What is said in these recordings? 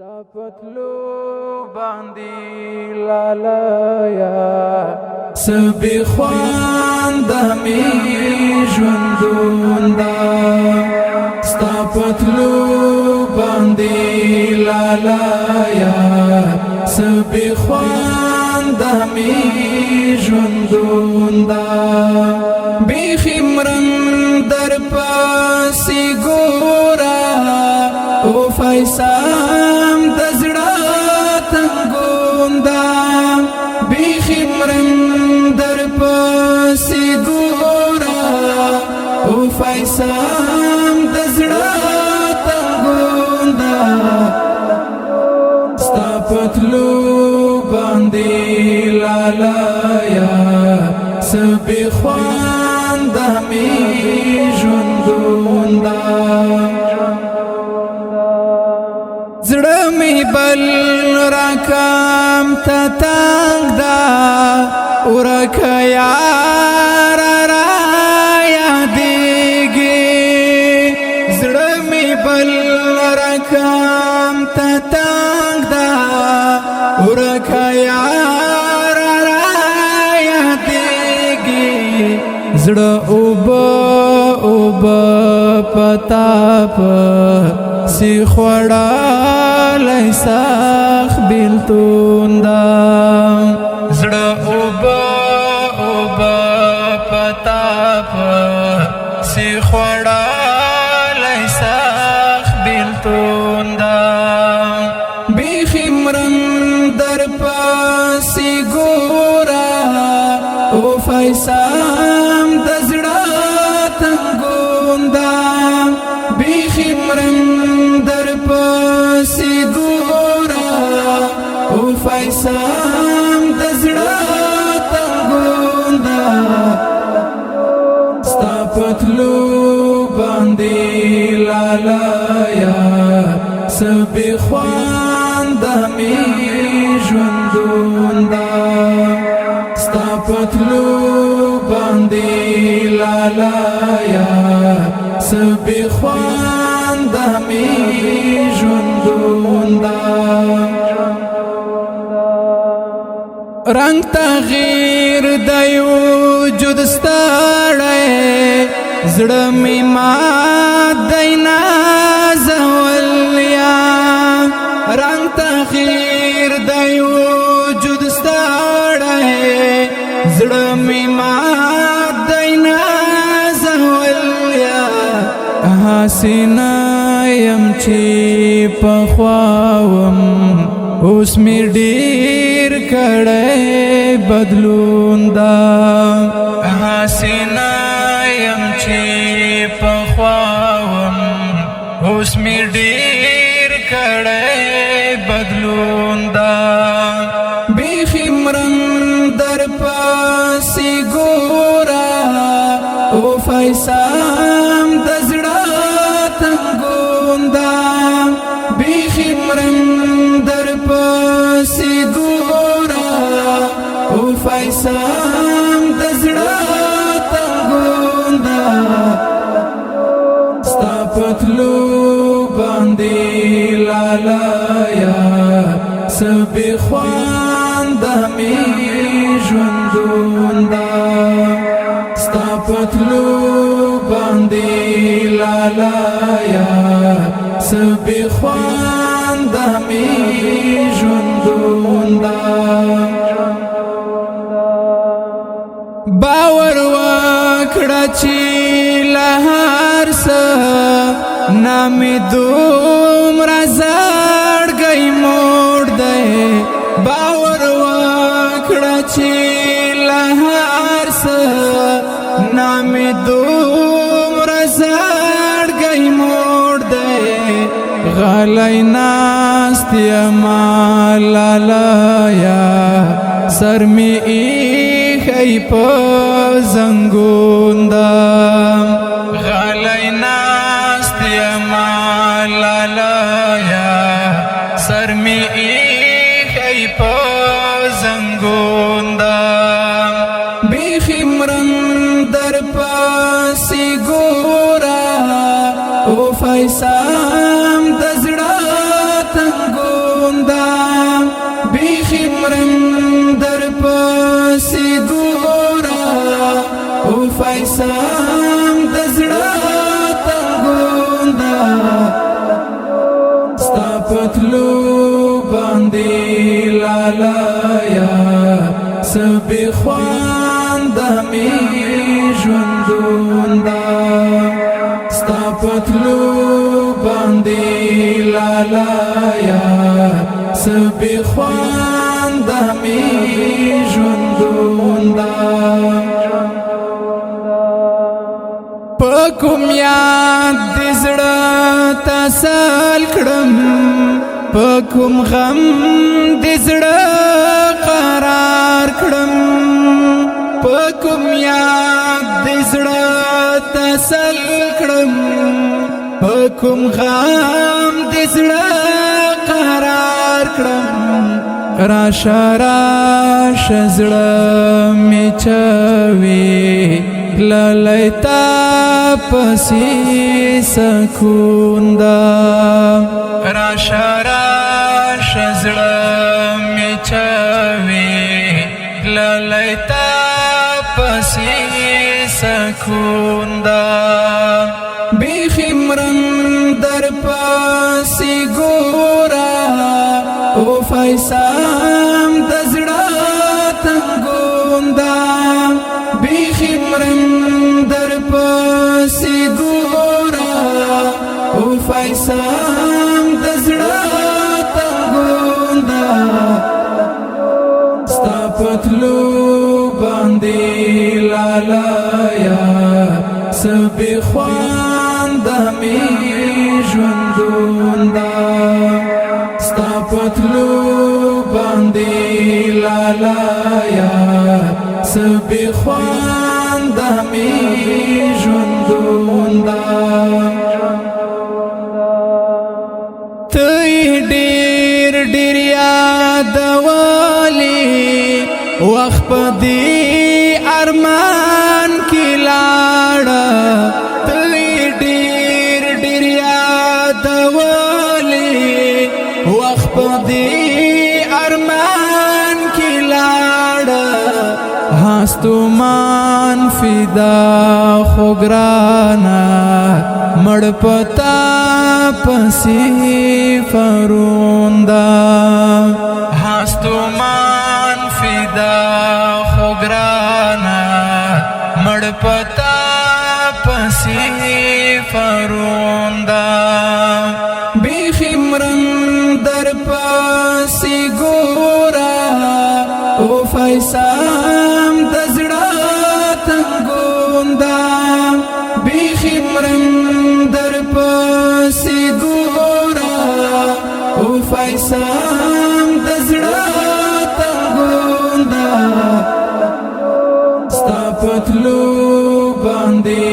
ستاپتلو باندی لالایا سبی خوان دمی ژوندون دا ستاپتلو باندی لالایا سبی خوان دمی ژوندون دا بیخمرن در پاسی ګورا او فیسام دزړه تنګون دا بیخمرن در پاسی ګورا او فیسام دزړه تنګون دا ستاپتلو باندې لالایا سبی خوان دمی ژوندون دا زړه می بل راکام ته تنګ دا ورکه یار را یادېږي زړه می بل راکام ته تنګ دا ورکه یار را یادېږي زړه اوبه پتا سی خوړالی سخ بیلتون دا زړه اوبه پتا سی خوړالی سخ بیلتون دا بیخمرن در پاسی ګورا او فیسام دزړه تنګون دا بیخمرن در پاسی ګورا او فیسام دزړه تنګون دا ستاپتلو باندې لالایا سبی خوان دمی ژوندون دا ستاپتلو باندې لالایا سبی خوان دمی ژوندون دا رنگ تغییر د وجود ستړی زړه می مات دی نازولیا رنگ تغییر د وجود ستړی زړه می مات دی نازولیا حسینا یم چې پخواوم اوس می ډیر کړی بدلون دا حسینا یم چې پخواوم اوس می ډیر کړی بدلون دا بیخمرن در پاسی ګورا او فیسام دزړه تنګون دا بیخمرن در پاسی ګورا او فیسام دزړه تنګون دا ستاپتلو باندې لالایا سبی خوان دمی ژوندون دا ستاپتلو باندې لالایا سبی خوان دمی ژوندون دا باور وکړه چې له هر څه نامې دومره زړګی موړ دی باور وکړه چې له هر څه نامې دومره زړګی موړ دی غلی ناست یما لالایا سر می ایښی په زنګون دا غلی ناست یما لالایا سر می ایښی په زنګون دا بیخمرن در پاسی ګورا او فیسام دزړه تنګون فیصام دزړه تنګوندا ستا پتلو باندې لالایا سبي خوانده می ژوندوندا ستا پتلو باندې لالایا سبي خوانده می ژوندوندا پکوم یاد دې زړه تسل کړم پکوم غم دې زړه قرار کړم پکوم یاد دې زړه تسل کړم پکوم غم دې زړه قرار کړم راشه راشه زړه می چوي للیتا پسی سکون دا راشه راشه زړه می چوي للیتا پسی سکون دا بیخمرن در پسی ګورا او فیصام دزړه تنګوندا بیخمرن در پسی ګورا او فیصام دزړه تنګوندا ستا پتلو باندې لالایا سبي خوانده می ژوندوندا ستا پتلو باندې لالایا سبي خوانده می ژوندوندا ته ډېر ډېر یادولې وخت په دې ارمان کې لاړه ته ډېر ډېر یادولې وخت په دې ارمان کې لاړه هستومان فدا خو ګرانا مړ پتا پسی فروندا هستومان فدا خو ګرانا مړ پتا پسی فروندا بیخمرن در پسی ګورا او فیصام دزړه تنګوندا بیخمرن در پسی ګورا او فیصام دزړه تنګوندا ستا پتلو باندې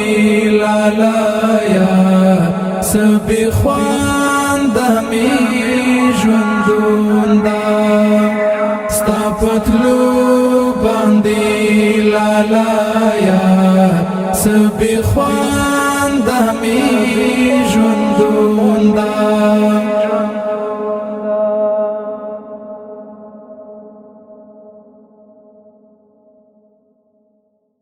لالایا سبي خوانده می ژوندوندا ستا پتلو باندې لالایا سبي خوانده می ژوندوندا